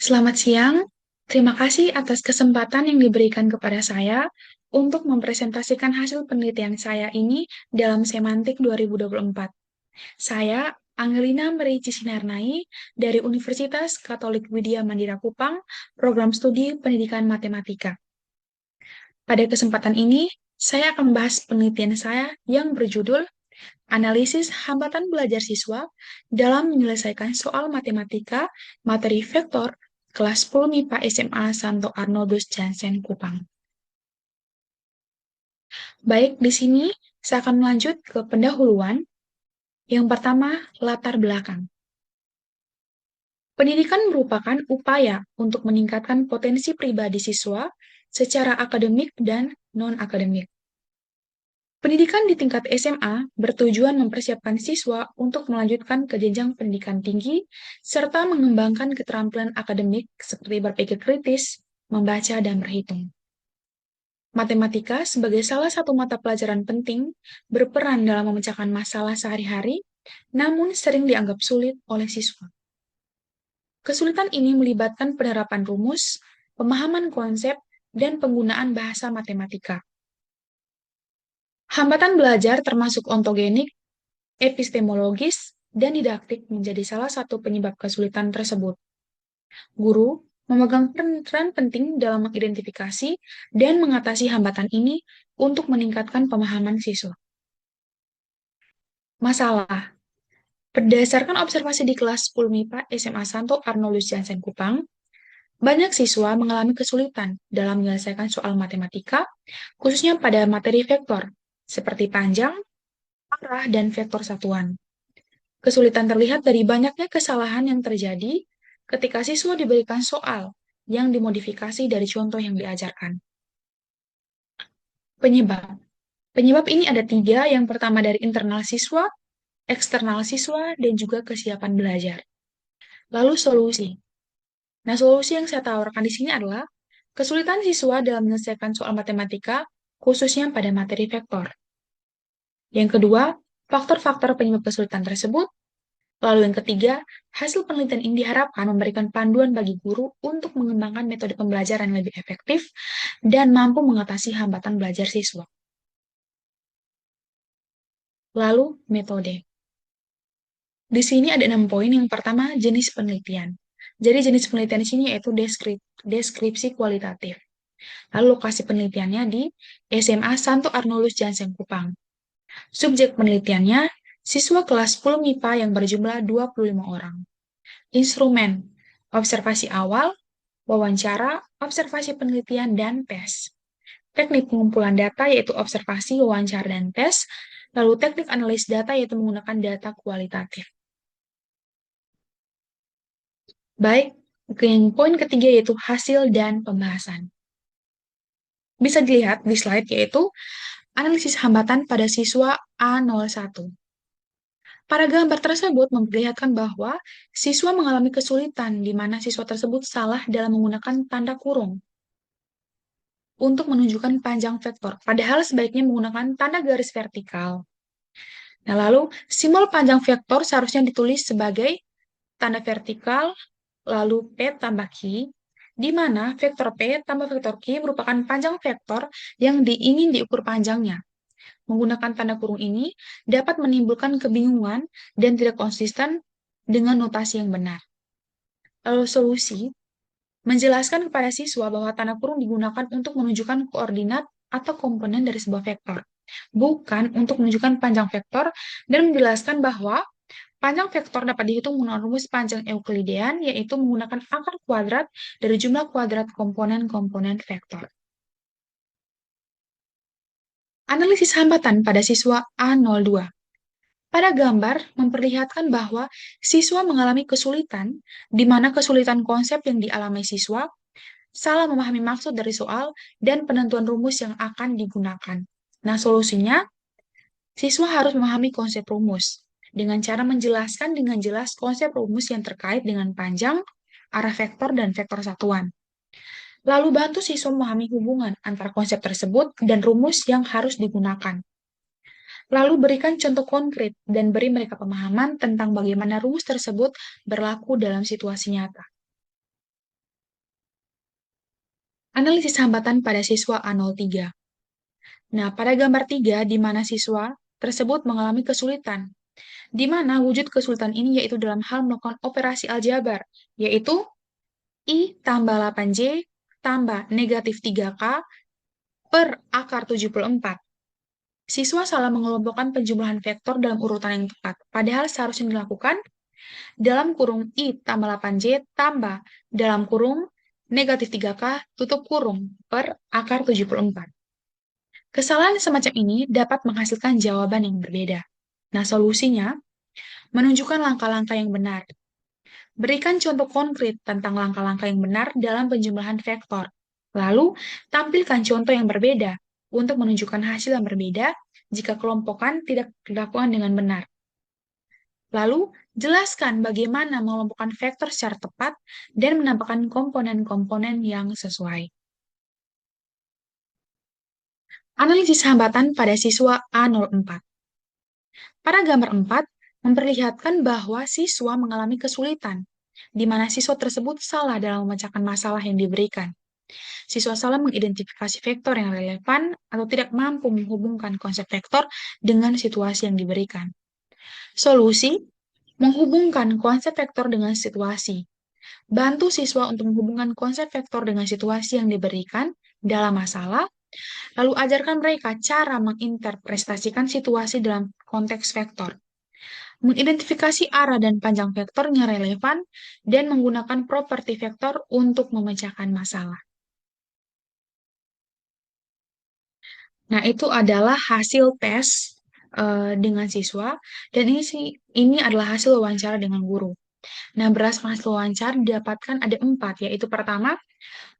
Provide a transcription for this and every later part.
Selamat siang, terima kasih atas kesempatan yang diberikan kepada saya untuk mempresentasikan hasil penelitian saya ini dalam Semantik 2024. Saya, Angelina Merici Sinarnai, dari Universitas Katolik Widya Mandira Kupang, Program Studi Pendidikan Matematika. Pada kesempatan ini, saya akan membahas penelitian saya yang berjudul Analisis Hambatan Belajar Siswa dalam Menyelesaikan Soal Matematika Materi Vektor kelas 10 MIPA SMA Santo Arnoldus Jansen Kupang. Baik, di sini saya akan melanjut ke pendahuluan. Yang pertama, latar belakang. Pendidikan merupakan upaya untuk meningkatkan potensi pribadi siswa secara akademik dan non-akademik. Pendidikan di tingkat SMA bertujuan mempersiapkan siswa untuk melanjutkan ke jenjang pendidikan tinggi, serta mengembangkan keterampilan akademik seperti berpikir kritis, membaca, dan berhitung. Matematika sebagai salah satu mata pelajaran penting berperan dalam memecahkan masalah sehari-hari, namun sering dianggap sulit oleh siswa. Kesulitan ini melibatkan penerapan rumus, pemahaman konsep, dan penggunaan bahasa matematika. Hambatan belajar termasuk ontogenik, epistemologis, dan didaktik menjadi salah satu penyebab kesulitan tersebut. Guru memegang peran penting dalam mengidentifikasi dan mengatasi hambatan ini untuk meningkatkan pemahaman siswa. Masalah. Berdasarkan observasi di kelas 10 MIPA SMA Santo Arnoldus Jansen Kupang, banyak siswa mengalami kesulitan dalam menyelesaikan soal matematika, khususnya pada materi vektor, seperti panjang, arah, dan vektor satuan. Kesulitan terlihat dari banyaknya kesalahan yang terjadi ketika siswa diberikan soal yang dimodifikasi dari contoh yang diajarkan. Penyebab. Penyebab ini ada tiga, yang pertama dari internal siswa, eksternal siswa, dan juga kesiapan belajar. Lalu solusi. Nah, solusi yang saya tawarkan di sini adalah kesulitan siswa dalam menyelesaikan soal matematika, khususnya pada materi vektor. Yang kedua, faktor-faktor penyebab kesulitan tersebut. Lalu yang ketiga, hasil penelitian ini diharapkan memberikan panduan bagi guru untuk mengembangkan metode pembelajaran yang lebih efektif dan mampu mengatasi hambatan belajar siswa. Lalu, metode. Di sini ada 6 poin. Yang pertama, jenis penelitian. Jadi jenis penelitian di sini yaitu deskripsi kualitatif. Lalu lokasi penelitiannya di SMA Santo Arnoldus Jansen Kupang. Subjek penelitiannya, siswa kelas 10 MIPA yang berjumlah 25 orang. Instrumen, observasi awal, wawancara, observasi penelitian, dan tes. Teknik pengumpulan data yaitu observasi, wawancara, dan tes. Lalu teknik analis data yaitu menggunakan data kualitatif. Baik, yang poin ketiga yaitu hasil dan pembahasan. Bisa dilihat di slide yaitu analisis hambatan pada siswa A01. Pada gambar tersebut memperlihatkan bahwa siswa mengalami kesulitan di mana siswa tersebut salah dalam menggunakan tanda kurung untuk menunjukkan panjang vektor, padahal sebaiknya menggunakan tanda garis vertikal. Nah, lalu simbol panjang vektor seharusnya ditulis sebagai tanda vertikal, lalu P tambah Q, di mana vektor P tambah vektor Q merupakan panjang vektor yang ingin diukur panjangnya. Menggunakan tanda kurung ini dapat menimbulkan kebingungan dan tidak konsisten dengan notasi yang benar. Lalu solusi, menjelaskan kepada siswa bahwa tanda kurung digunakan untuk menunjukkan koordinat atau komponen dari sebuah vektor, bukan untuk menunjukkan panjang vektor, dan menjelaskan bahwa panjang vektor dapat dihitung menggunakan rumus panjang Euklidean, yaitu menggunakan akar kuadrat dari jumlah kuadrat komponen-komponen vektor. Analisis hambatan pada siswa A02. Pada gambar memperlihatkan bahwa siswa mengalami kesulitan, di mana kesulitan konsep yang dialami siswa, salah memahami maksud dari soal, dan penentuan rumus yang akan digunakan. Nah, solusinya, siswa harus memahami konsep rumus, dengan cara menjelaskan dengan jelas konsep rumus yang terkait dengan panjang, arah vektor, dan vektor satuan. Lalu bantu siswa memahami hubungan antara konsep tersebut dan rumus yang harus digunakan. Lalu berikan contoh konkret dan beri mereka pemahaman tentang bagaimana rumus tersebut berlaku dalam situasi nyata. Analisis hambatan pada siswa A03. Nah, pada gambar 3, di mana siswa tersebut mengalami kesulitan, di mana wujud kesulitan ini yaitu dalam hal melakukan operasi aljabar, yaitu I tambah 8J tambah negatif 3K per akar 74. Siswa salah mengelompokkan penjumlahan vektor dalam urutan yang tepat, padahal seharusnya dilakukan dalam kurung I tambah 8J tambah dalam kurung negatif 3K tutup kurung per akar 74. Kesalahan semacam ini dapat menghasilkan jawaban yang berbeda. Nah, solusinya menunjukkan langkah-langkah yang benar. Berikan contoh konkret tentang langkah-langkah yang benar dalam penjumlahan vektor. Lalu, tampilkan contoh yang berbeda untuk menunjukkan hasil yang berbeda jika kelompokan tidak dilakukan dengan benar. Lalu, jelaskan bagaimana mengelompokkan vektor secara tepat dan menampakkan komponen-komponen yang sesuai. Analisis hambatan pada siswa A04. Pada gambar 4, memperlihatkan bahwa siswa mengalami kesulitan, di mana siswa tersebut salah dalam memecahkan masalah yang diberikan. Siswa salah mengidentifikasi vektor yang relevan atau tidak mampu menghubungkan konsep vektor dengan situasi yang diberikan. Solusi, menghubungkan konsep vektor dengan situasi. Bantu siswa untuk menghubungkan konsep vektor dengan situasi yang diberikan dalam masalah, lalu ajarkan mereka cara menginterpretasikan situasi dalam konteks vektor, mengidentifikasi arah dan panjang vektor yang relevan, dan menggunakan properti vektor untuk memecahkan masalah. Nah, itu adalah hasil tes dengan siswa, dan ini adalah hasil wawancara dengan guru. Nah, berdasarkan hasil wawancara didapatkan ada 4, yaitu pertama,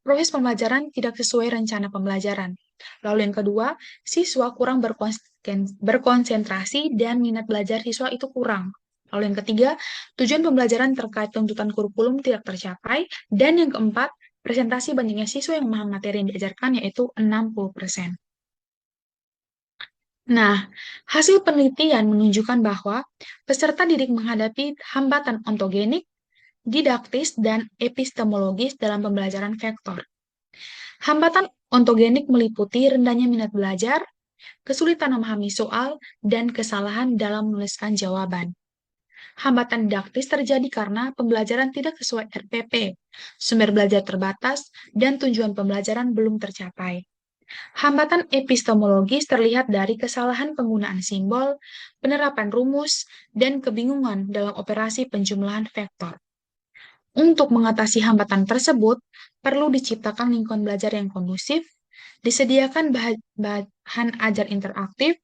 proses pembelajaran tidak sesuai rencana pembelajaran. Lalu yang kedua, siswa kurang berkonsentrasi dan minat belajar siswa itu kurang. Lalu yang ketiga, tujuan pembelajaran terkait tuntutan kurikulum tidak tercapai. Dan yang keempat, presentasi banyaknya siswa yang memahami materi yang diajarkan yaitu 60%. Nah, hasil penelitian menunjukkan bahwa peserta didik menghadapi hambatan ontogenik, didaktis, dan epistemologis dalam pembelajaran vektor. Hambatan ontogenik meliputi rendahnya minat belajar, kesulitan memahami soal, dan kesalahan dalam menuliskan jawaban. Hambatan didaktis terjadi karena pembelajaran tidak sesuai RPP, sumber belajar terbatas, dan tujuan pembelajaran belum tercapai. Hambatan epistemologis terlihat dari kesalahan penggunaan simbol, penerapan rumus, dan kebingungan dalam operasi penjumlahan vektor. Untuk mengatasi hambatan tersebut, perlu diciptakan lingkungan belajar yang kondusif, disediakan bahan ajar interaktif,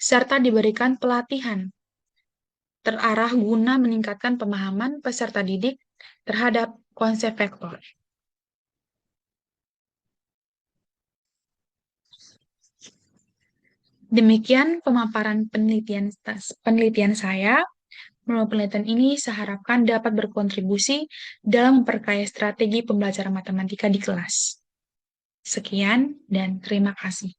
serta diberikan pelatihan terarah guna meningkatkan pemahaman peserta didik terhadap konsep vektor. Demikian pemaparan penelitian saya. Melalui penelitian ini, saya harapkan dapat berkontribusi dalam memperkaya strategi pembelajaran matematika di kelas. Sekian, dan terima kasih.